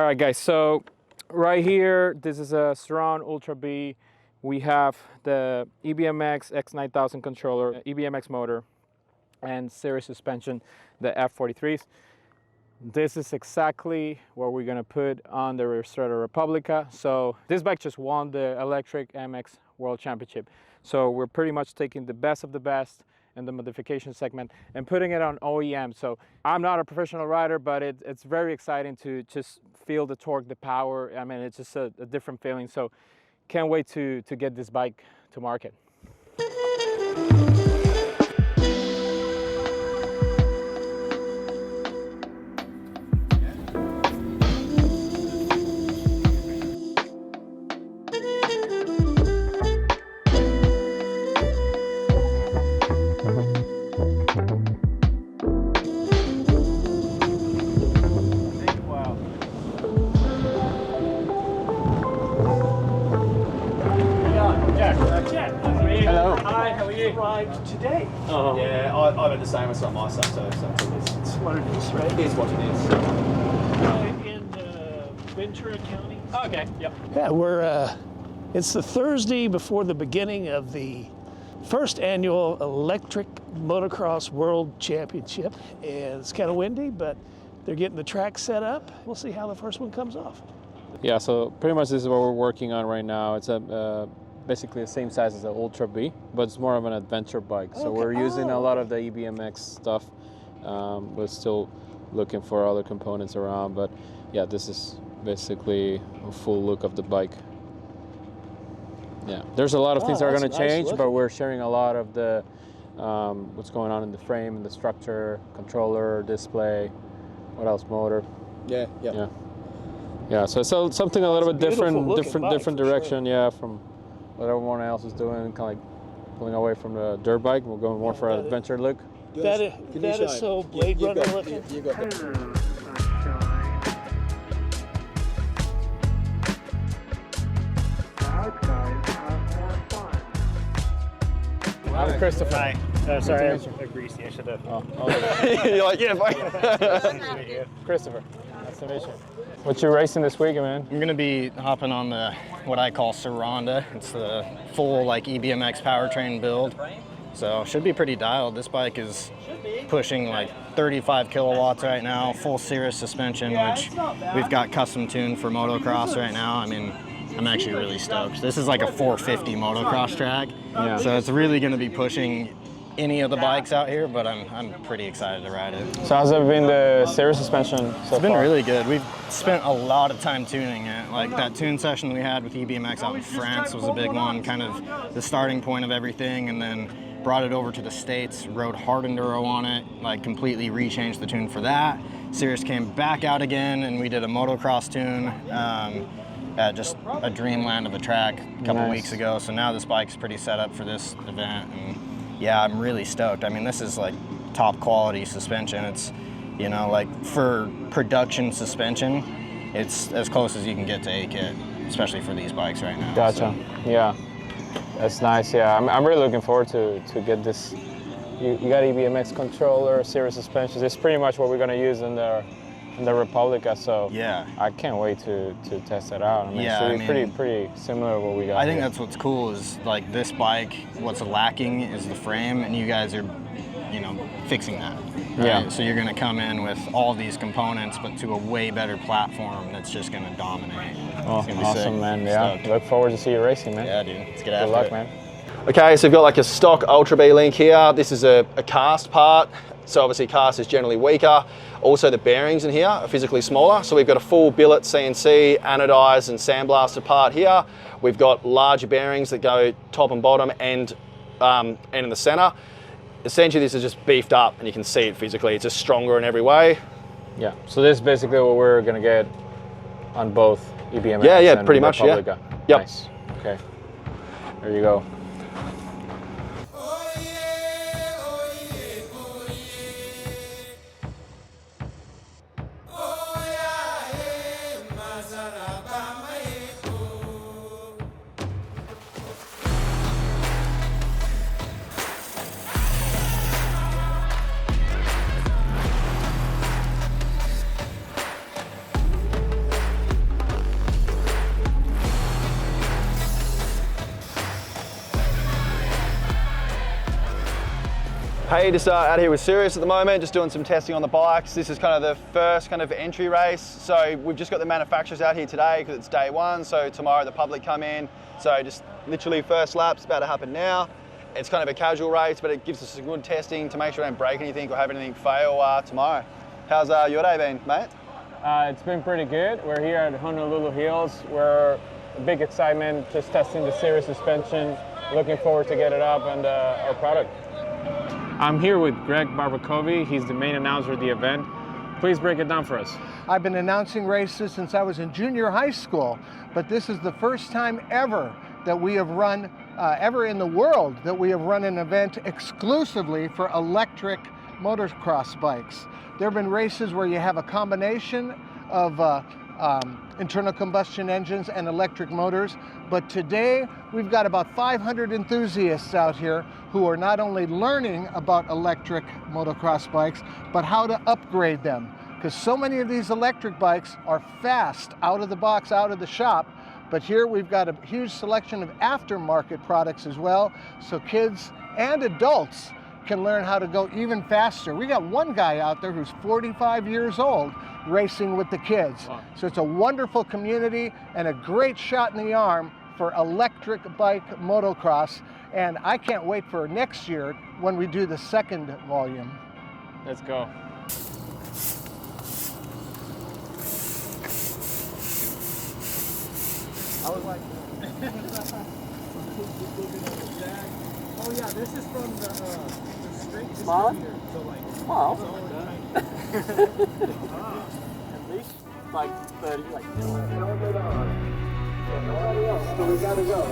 All right, guys, so right here, this is a Surround Ultra B. We have the EBMX X9000 controller, EBMX motor, and series suspension, the F43s. This is exactly what we're gonna put on the Ristretto Republica. So this bike just won the Electric MX World Championship. So we're pretty much taking the best of the best in the modification segment and putting it on OEM. So I'm not a professional rider, but it's very exciting to just feel the torque, the power. I mean, it's just a different feeling. So can't wait to get this bike to market. Hello. Hi, how are you? Arrived today. Oh. Yeah, I've had the same as on my side, so it's what it is, right? Here's what it is. In Ventura County. Oh, okay, yep. Yeah, we're, it's the Thursday before the beginning of the first annual Electric Motocross World Championship. And it's kind of windy, but they're getting the track set up. We'll see how the first one comes off. Yeah, so pretty much this is what we're working on right now. It's a basically the same size as the Ultra B, but it's more of an adventure bike. So we're using a lot of the EBMX stuff. We're still looking for other components around, but yeah, this is basically a full look of the bike. Yeah, there's a lot of things that are going to change, but we're sharing a lot of the what's going on in the frame and the structure, controller, display, what else, motor. Yeah. Yeah, so it's something a little bit different direction, sure. yeah, from what everyone else is doing, kind of like pulling away from the dirt bike. We're going more for an adventure look. That is so Blade Runner looking. You got the... I'm Christopher. Hi. Sorry, I'm greasy. I should have. Oh, okay. You're like, yeah, bye. Christopher, nice to meet you. What you racing this weekend, man? I'm gonna be hopping on the what I call Surround. It's the full like EBMX powertrain build. So should be pretty dialed. This bike is pushing like 35 kilowatts right now, full Cirrus suspension, which we've got custom tuned for motocross right now. I mean, I'm actually really stoked. This is like a 450 motocross track. Yeah. So it's really gonna be pushing any of the bikes out here, but I'm pretty excited to ride it. So how's it been, the Cirrus suspension so far? It's been really good. We've spent a lot of time tuning it. Like that tune session we had with EBMX out in France was a big one, kind of the starting point of everything, and then brought it over to the States, rode hard enduro on it, like completely rechanged the tune for that. Cirrus came back out again and we did a motocross tune at just a dreamland of a track a couple weeks ago. So now this bike's pretty set up for this event, and yeah, I'm really stoked. I mean, this is like top quality suspension. It's, you know, like for production suspension, it's as close as you can get to A-kit, especially for these bikes right now. Gotcha. So. Yeah, that's nice. Yeah, I'm really looking forward to get this. You got EBMX controller, Cirrus suspensions. It's pretty much what we're gonna use in the Republica. So yeah, I can't wait to test it out. I mean, yeah, it's pretty similar to what we got. I think that's what's cool is like this bike. What's lacking is the frame, and you guys are, you know, fixing that. Right? Yeah. So you're gonna come in with all these components, but to a way better platform that's just gonna dominate. Oh, It's gonna be awesome, sick. man. Yeah. Stoked. Look forward to see you racing, man. Yeah, dude. Let's get Good after luck, it. man. Okay, so we've got like a stock Ultra B link here. This is a cast part. So obviously cast is generally weaker. Also the bearings in here are physically smaller. So we've got a full billet CNC, anodized and sandblasted part here. We've got larger bearings that go top and bottom and in the center. Essentially this is just beefed up and you can see it physically. It's just stronger in every way. Yeah, so this is basically what we're gonna get on both EBMX yeah, and pretty much, Republica. Yep. Nice, okay. There you go. Hey, just out here with Sirius at the moment, just doing some testing on the bikes. This is kind of the first kind of entry race. So we've just got the manufacturers out here today because it's day one. So tomorrow the public come in. So just literally first lap's about to happen now. It's kind of a casual race, but it gives us some good testing to make sure we don't break anything or have anything fail tomorrow. How's your day been, mate? It's been pretty good. We're here at Honolulu Hills. We're a big excitement, just testing the Sirius suspension. Looking forward to get it up and our product. I'm here with Greg Barbacovi. He's the main announcer of the event. Please break it down for us. I've been announcing races since I was in junior high school, but this is the first time ever that we have run, ever in the world, that we have run an event exclusively for electric motocross bikes. There have been races where you have a combination of internal combustion engines and electric motors, but today we've got about 500 enthusiasts out here who are not only learning about electric motocross bikes, but how to upgrade them. Because so many of these electric bikes are fast, out of the box, out of the shop, but here we've got a huge selection of aftermarket products as well, so kids and adults can learn how to go even faster. We got one guy out there who's 45 years old racing with the kids. Wow. So it's a wonderful community and a great shot in the arm for electric bike motocross. And I can't wait for next year when we do the second volume. Let's go. I was like, oh yeah, this is from the straight Small? distributor. So like, wow. at least like 30, like. So we gotta go.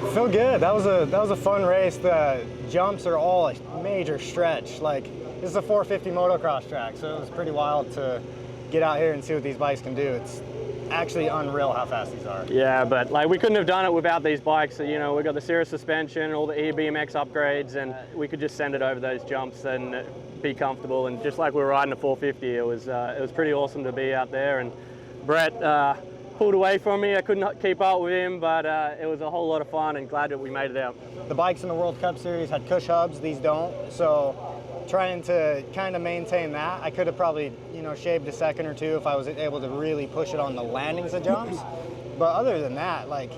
I feel good. That was a fun race. The jumps are all a major stretch. Like, this is a 450 motocross track, so it was pretty wild to get out here and see what these bikes can do. It's actually unreal how fast these are. Yeah, but like we couldn't have done it without these bikes. You know, we got the Sirius suspension, all the EBMX upgrades, and we could just send it over those jumps and be comfortable. And just like we were riding a 450, it was pretty awesome to be out there. And Brett pulled away from me. I could not keep up with him, but it was a whole lot of fun, and glad that we made it out. The bikes in the World Cup Series had cush hubs. These don't. So trying to kind of maintain that, I could have probably, you know, shaved a second or two if I was able to really push it on the landings of jumps. But other than that, like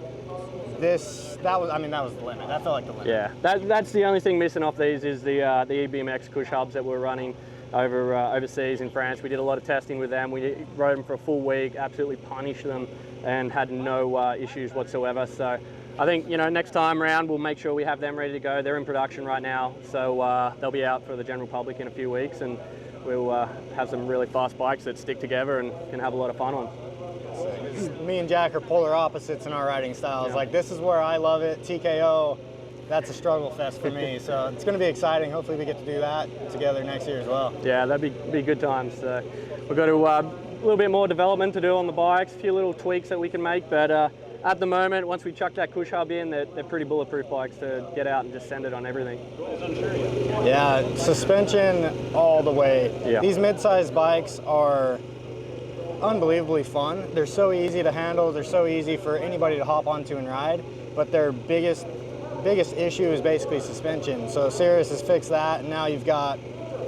that was the limit. That felt like the limit. Yeah, that's the only thing missing off these is the EBMX cush hubs that we're running overseas in France. We did a lot of testing with them. We rode them for a full week, absolutely punished them, and had no issues whatsoever. So I think, you know, next time around we'll make sure we have them ready to go. They're in production right now, so they'll be out for the general public in a few weeks, and we'll have some really fast bikes that stick together and can have a lot of fun on. Me and Jack are polar opposites in our riding styles. Yeah. Like, this is where I love it. TKO, that's a struggle fest for me. So it's going to be exciting. Hopefully we get to do that together next year as well. Yeah, that'd be good times. So we've got a little bit more development to do on the bikes, a few little tweaks that we can make, but at the moment, once we chuck that cush hub in, they're pretty bulletproof bikes to get out and just send it on everything. Yeah, suspension all the way. Yeah. These mid-sized bikes are unbelievably fun. They're so easy to handle. They're so easy for anybody to hop onto and ride, but their biggest issue is basically suspension. So Sirius has fixed that, and now you've got,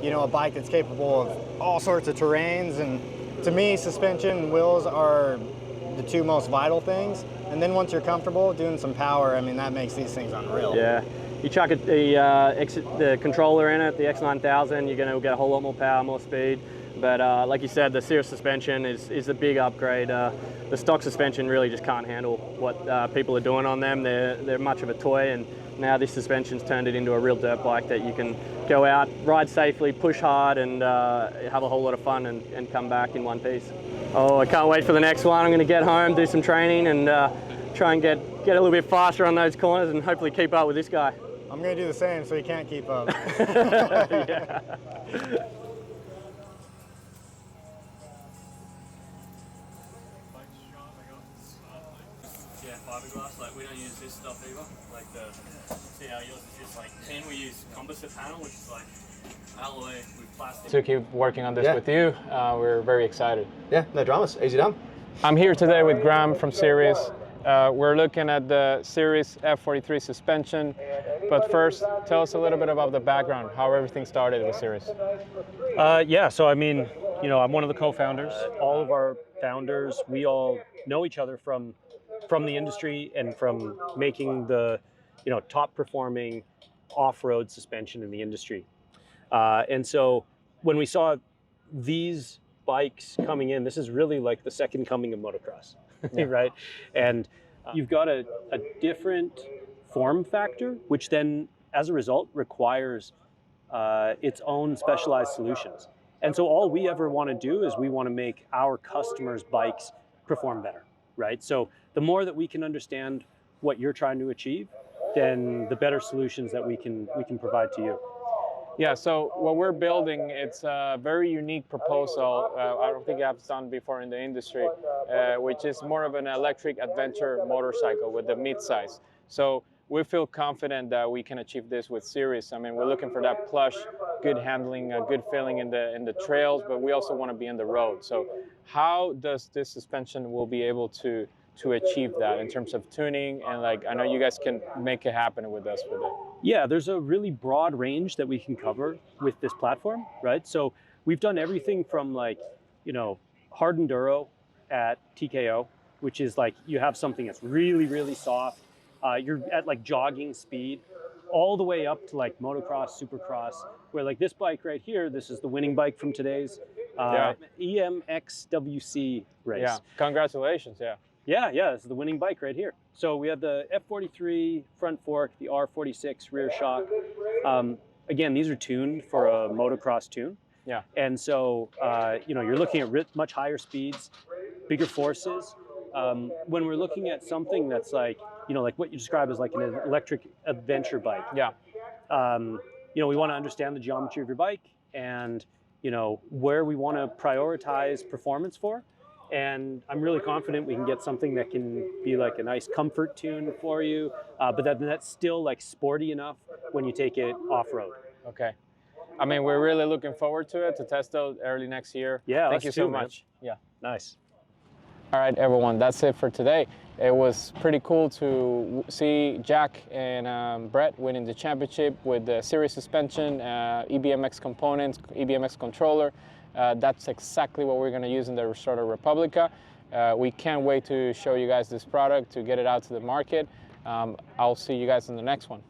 you know, a bike that's capable of all sorts of terrains. And to me, suspension and wheels are the two most vital things. And then once you're comfortable doing some power, I mean, that makes these things unreal. Yeah, you chuck the controller in it, the X9000, you're going to get a whole lot more power, more speed. But like you said, the Sirius suspension is a big upgrade. The stock suspension really just can't handle what people are doing on them. They're much of a toy, and now this suspension's turned it into a real dirt bike that you can go out, ride safely, push hard, and have a whole lot of fun and come back in one piece. Oh, I can't wait for the next one. I'm going to get home, do some training, and try and get a little bit faster on those corners and hopefully keep up with this guy. I'm gonna do the same so you can't keep up. Yeah. Yeah, fiberglass, like we don't use this stuff either. Like see how yours is just like tin, we use composite panel, which is like alloy with plastic. To keep working on this Yeah. with you, we're very excited. Yeah, no dramas, easy done. I'm here today with Graham from Series. We're looking at the Series F43 suspension, but first, tell us a little bit about the background, how everything started with Series. Yeah, so I mean, you know, I'm one of the co-founders. All of our founders, we all know each other from the industry and from making the, you know, top performing off-road suspension in the industry. And so when we saw these bikes coming in, this is really like the second coming of motocross, right? And you've got a different form factor, which then as a result requires its own specialized solutions. And so all we ever want to do is we want to make our customers' bikes perform better, right? So the more that we can understand what you're trying to achieve, then the better solutions that we can provide to you. Yeah, so what we're building, it's a very unique proposal. I don't think I've done before in the industry, which is more of an electric adventure motorcycle with the mid-size. So we feel confident that we can achieve this with Series. I mean, we're looking for that plush, good handling, good feeling in the trails, but we also want to be on the road. So how does this suspension will be able to achieve that in terms of tuning? And like, I know you guys can make it happen with us with it. Yeah, there's a really broad range that we can cover with this platform, right? So we've done everything from like, you know, hard enduro at TKO, which is like you have something that's really, really soft. You're at like jogging speed, all the way up to like motocross, supercross, where like this bike right here, this is the winning bike from today's EMXWC race. Yeah, congratulations, yeah. Yeah, this is the winning bike right here. So we have the F43 front fork, the R46 rear shock. Again, these are tuned for a motocross tune. Yeah. And so, you know, you're looking at much higher speeds, bigger forces. When we're looking at something that's like, you know, like what you describe as like an electric adventure bike. Yeah. You know, we want to understand the geometry of your bike and, you know, where we want to prioritize performance for. And I'm really confident we can get something that can be like a nice comfort tune for you, but that's still like sporty enough when you take it off-road. Okay. I mean, we're really looking forward to it, to test out early next year. Yeah, Thank you so much. Yeah, nice. All right, everyone, that's it for today. It was pretty cool to see Jack and Brett winning the championship with the Series suspension, EBMX components, EBMX controller. That's exactly what we're going to use in the Ristretto Republica. We can't wait to show you guys this product, to get it out to the market. I'll see you guys in the next one.